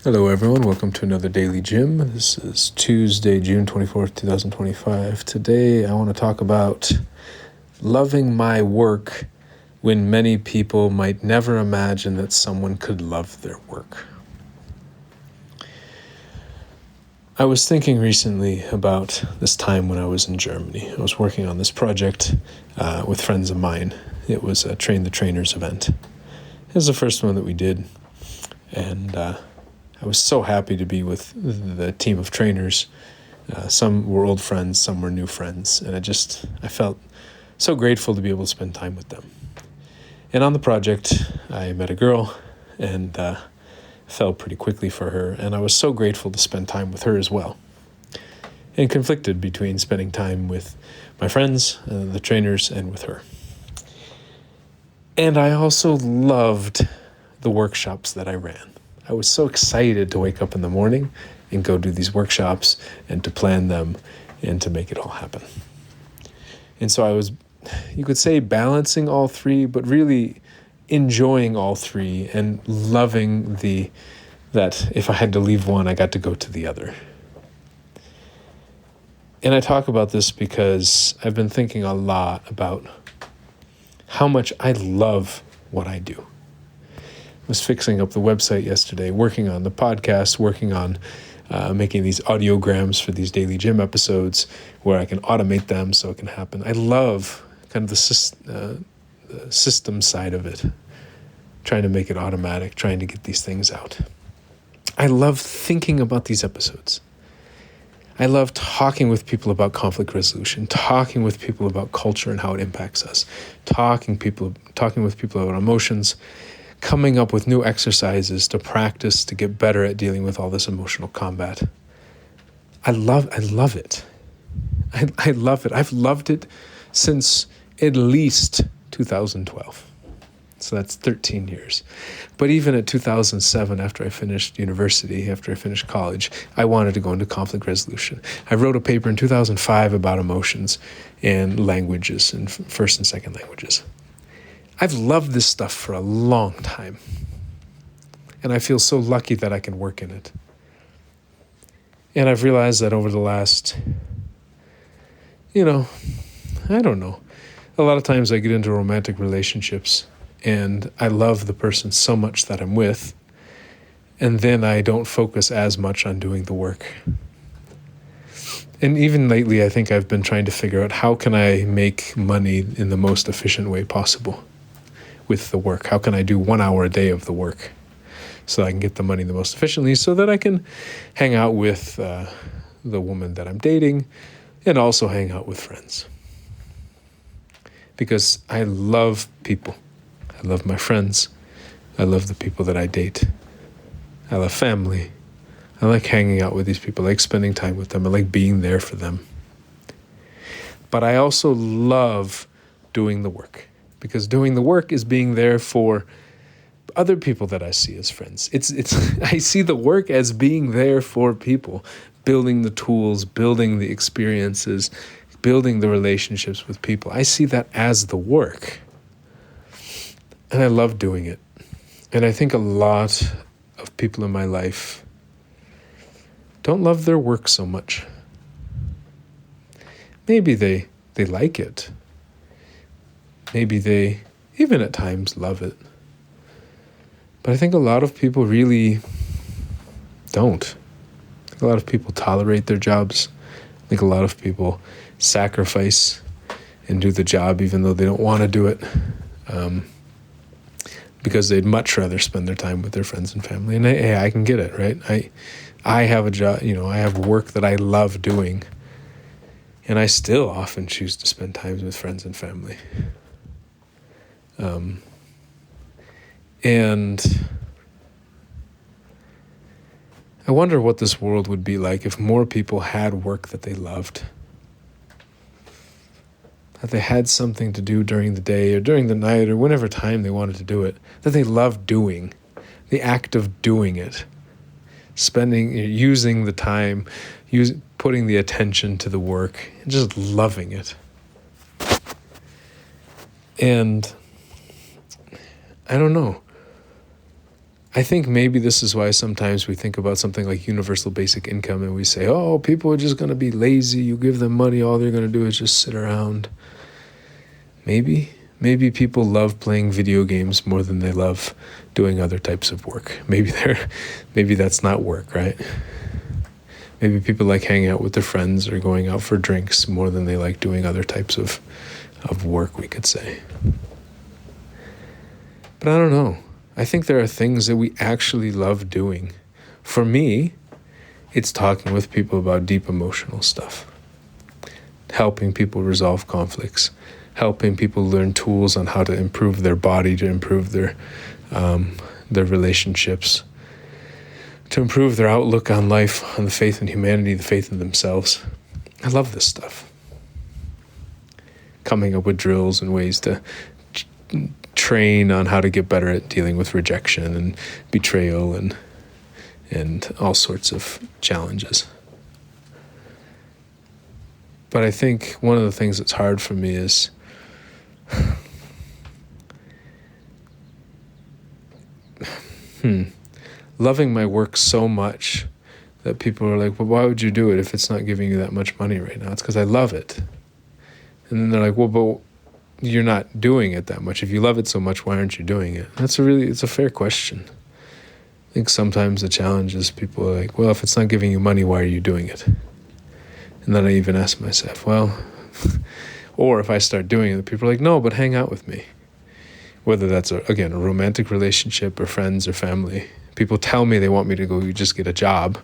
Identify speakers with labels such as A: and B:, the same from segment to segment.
A: Hello everyone, welcome to another Daily Gym. This is Tuesday, June 24th, 2025. Today I want to talk about loving my work when many people might never imagine that someone could love their work. I was thinking recently about this time when I was in Germany. I was working on this project with friends of mine. It was a Train the Trainers event. It was the first one that we did, and I was so happy to be with the team of trainers. Some were old friends, some were new friends, and I felt so grateful to be able to spend time with them. And on the project, I met a girl and fell pretty quickly for her, and I was so grateful to spend time with her as well. And conflicted between spending time with my friends, the trainers, and with her. And I also loved the workshops that I ran. I was so excited to wake up in the morning and go do these workshops and to plan them and to make it all happen. And so I was, you could say, balancing all three, but really enjoying all three and loving that if I had to leave one, I got to go to the other. And I talk about this because I've been thinking a lot about how much I love what I do. Was fixing up the website yesterday, working on the podcast, working on making these audiograms for these DailyJim episodes where I can automate them so it can happen. I love kind of the system side of it, trying to make it automatic, trying to get these things out. I love thinking about these episodes. I love talking with people about conflict resolution, talking with people about culture and how it impacts us, talking with people about emotions, coming up with new exercises to practice to get better at dealing with all this emotional combat. I love it. I love it. I've loved it since at least 2012. So that's 13 years. But even at 2007, after I finished university, after I finished college, I wanted to go into conflict resolution. I wrote a paper in 2005 about emotions and languages and first and second languages. I've loved this stuff for a long time, and I feel so lucky that I can work in it. And I've realized that over the last, I don't know, a lot of times I get into romantic relationships, and I love the person so much that I'm with, and then I don't focus as much on doing the work. And even lately, I think I've been trying to figure out how can I make money in the most efficient way possible with the work. How can I do 1 hour a day of the work so I can get the money the most efficiently so that I can hang out with the woman that I'm dating and also hang out with friends. Because I love people. I love my friends. I love the people that I date. I love family. I like hanging out with these people. I like spending time with them. I like being there for them. But I also love doing the work. Because doing the work is being there for other people that I see as friends. I see the work as being there for people, building the tools, building the experiences, building the relationships with people. I see that as the work. And I love doing it. And I think a lot of people in my life don't love their work so much. Maybe they like it. Maybe they, even at times, love it. But I think a lot of people really don't. I think a lot of people tolerate their jobs. I think a lot of people sacrifice and do the job even though they don't want to do it, because they'd much rather spend their time with their friends and family. And I can get it, right? I have a job, I have work that I love doing, and I still often choose to spend time with friends and family. And I wonder what this world would be like if more people had work that they loved. That they had something to do during the day or during the night or whenever time they wanted to do it, that they loved doing, the act of doing it, using the time, putting the attention to the work, and just loving it. And I don't know. I think maybe this is why sometimes we think about something like universal basic income and we say, oh, people are just going to be lazy. You give them money, all they're going to do is just sit around. Maybe people love playing video games more than they love doing other types of work. Maybe that's not work, right? Maybe people like hanging out with their friends or going out for drinks more than they like doing other types of work, we could say. But I don't know. I think there are things that we actually love doing. For me, it's talking with people about deep emotional stuff, helping people resolve conflicts, helping people learn tools on how to improve their body, to improve their relationships, to improve their outlook on life, on the faith in humanity, the faith in themselves. I love this stuff. Coming up with drills and ways to train on how to get better at dealing with rejection and betrayal and all sorts of challenges. But I think one of the things that's hard for me is loving my work so much that people are like, well, why would you do it if it's not giving you that much money right now? It's because I love it. And then they're like, well, but you're not doing it that much. If you love it so much, why aren't you doing it? It's a fair question. I think sometimes the challenge is people are like, well, if it's not giving you money, why are you doing it? And then I even ask myself, well, or if I start doing it, people are like, no, but hang out with me. Whether that's, a romantic relationship or friends or family. People tell me they want me to go just get a job,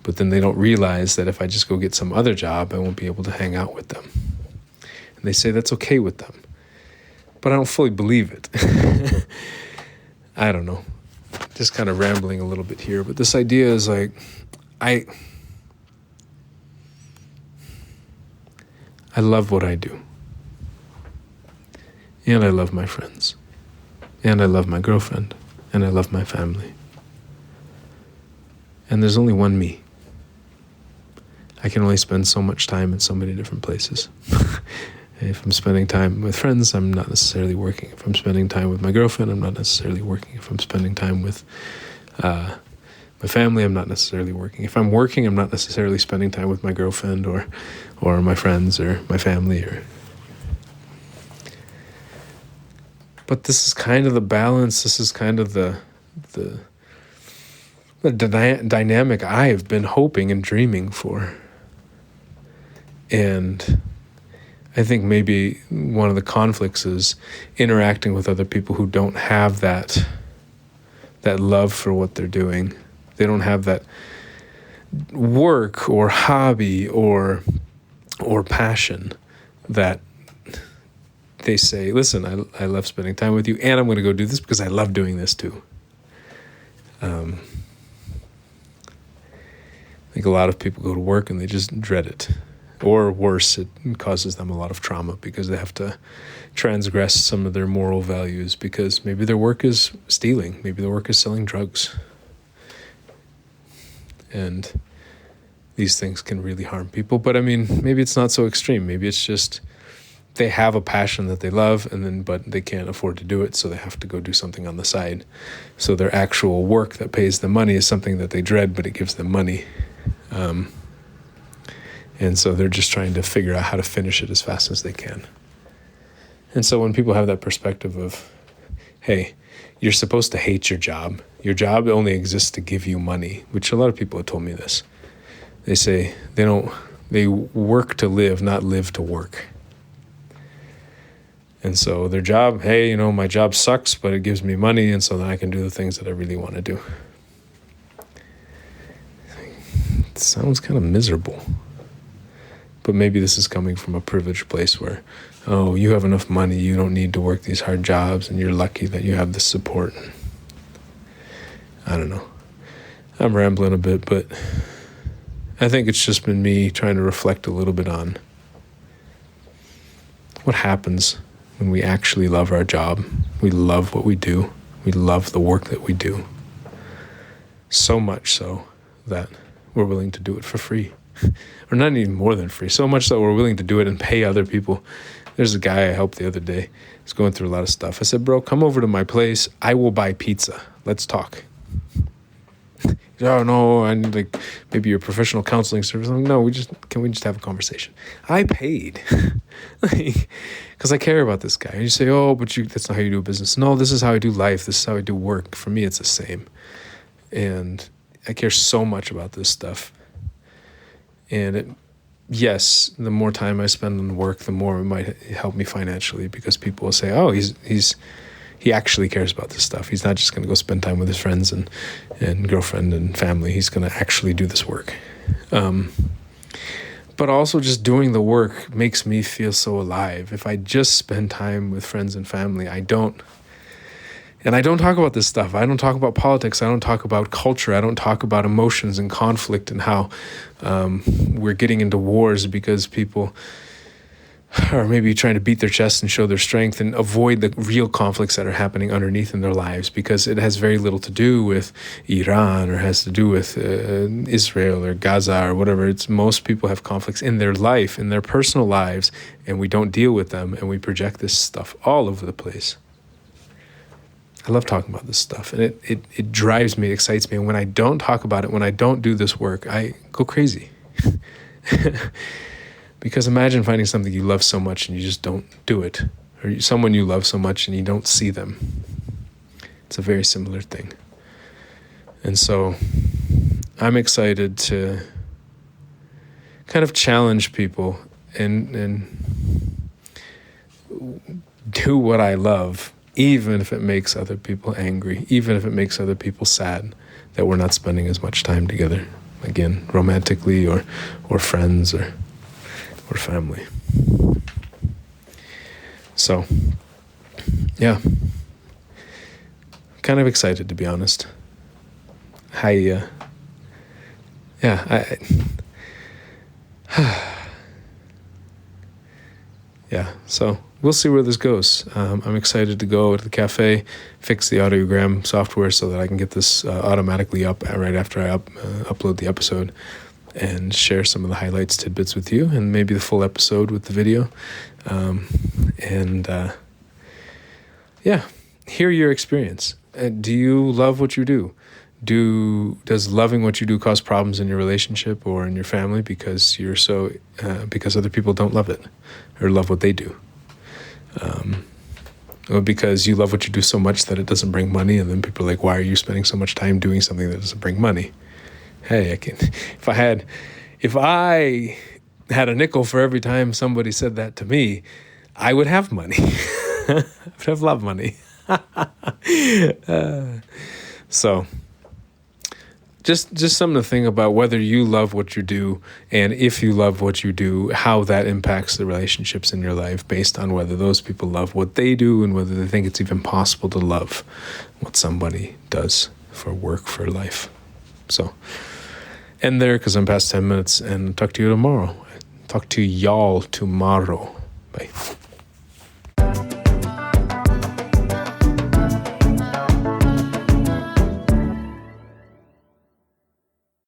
A: but then they don't realize that if I just go get some other job, I won't be able to hang out with them. And they say that's okay with them. But I don't fully believe it. I don't know. Just kind of rambling a little bit here, but this idea is like, I love what I do. And I love my friends. And I love my girlfriend. And I love my family. And there's only one me. I can only spend so much time in so many different places. If I'm spending time with friends, I'm not necessarily working. If I'm spending time with my girlfriend, I'm not necessarily working. If I'm spending time with my family, I'm not necessarily working. If I'm working, I'm not necessarily spending time with my girlfriend or my friends or my family. But this is kind of the balance. This is kind of the dynamic I have been hoping and dreaming for. And I think maybe one of the conflicts is interacting with other people who don't have that love for what they're doing. They don't have that work or hobby or passion that they say, listen, I love spending time with you, and I'm going to go do this because I love doing this too. I think a lot of people go to work and they just dread it. Or worse, it causes them a lot of trauma because they have to transgress some of their moral values because maybe their work is stealing, maybe their work is selling drugs. And these things can really harm people. But I mean, maybe it's not so extreme. Maybe it's just they have a passion that they love, but they can't afford to do it, so they have to go do something on the side. So their actual work that pays them money is something that they dread, but it gives them money. And so they're just trying to figure out how to finish it as fast as they can. And so when people have that perspective of, hey, you're supposed to hate your job only exists to give you money, which a lot of people have told me this. They say they work to live, not live to work. And so their job, hey, my job sucks, but it gives me money, and so then I can do the things that I really want to do. It sounds kind of miserable. But maybe this is coming from a privileged place where, oh, you have enough money, you don't need to work these hard jobs, and you're lucky that you have this support. I don't know. I'm rambling a bit, but I think it's just been me trying to reflect a little bit on what happens when we actually love our job. We love what we do. We love the work that we do. So much so that we're willing to do it for free. Or not even more than free. So much so we're willing to do it and pay other people. There's a guy I helped the other day. He's going through a lot of stuff. I said, bro, come over to my place. I will buy pizza. Let's talk. Oh no, I need like maybe your professional counseling service. I'm like, no, can we just have a conversation? I paid, because I care about this guy. And you say, oh, but that's not how you do business. No, this is how I do life. This is how I do work. For me, it's the same, and I care so much about this stuff. And yes, the more time I spend on work, the more it might help me financially, because people will say, oh, he actually cares about this stuff. He's not just going to go spend time with his friends and girlfriend and family. He's going to actually do this work. But also just doing the work makes me feel so alive. If I just spend time with friends and family, I don't talk about this stuff. I don't talk about politics. I don't talk about culture. I don't talk about emotions and conflict and how we're getting into wars because people are maybe trying to beat their chest and show their strength and avoid the real conflicts that are happening underneath in their lives, because it has very little to do with Iran or has to do with Israel or Gaza or whatever. It's most people have conflicts in their life, in their personal lives, and we don't deal with them, and we project this stuff all over the place. I love talking about this stuff, and it drives me, it excites me. And when I don't talk about it, when I don't do this work, I go crazy. Because imagine finding something you love so much and you just don't do it, or someone you love so much and you don't see them. It's a very similar thing. And so I'm excited to kind of challenge people and do what I love, even if it makes other people angry, even if it makes other people sad that we're not spending as much time together, again, romantically or friends or family. So, yeah, kind of excited, to be honest. So we'll see where this goes. I'm excited to go to the cafe, fix the audiogram software so that I can get this automatically up right after I upload the episode, and share some of the highlights, tidbits with you, and maybe the full episode with the video. Hear your experience. Do you love what you do? Does loving what you do cause problems in your relationship or in your family because because other people don't love it or love what they do? Or because you love what you do so much that it doesn't bring money, and then people are like, why are you spending so much time doing something that doesn't bring money? Hey, if I had a nickel for every time somebody said that to me, I would have money. I would have a lot of money. So just something to think about, whether you love what you do, and if you love what you do, how that impacts the relationships in your life based on whether those people love what they do and whether they think it's even possible to love what somebody does for work, for life. So end there because I'm past 10 minutes, and talk to you tomorrow. Talk to y'all tomorrow. Bye.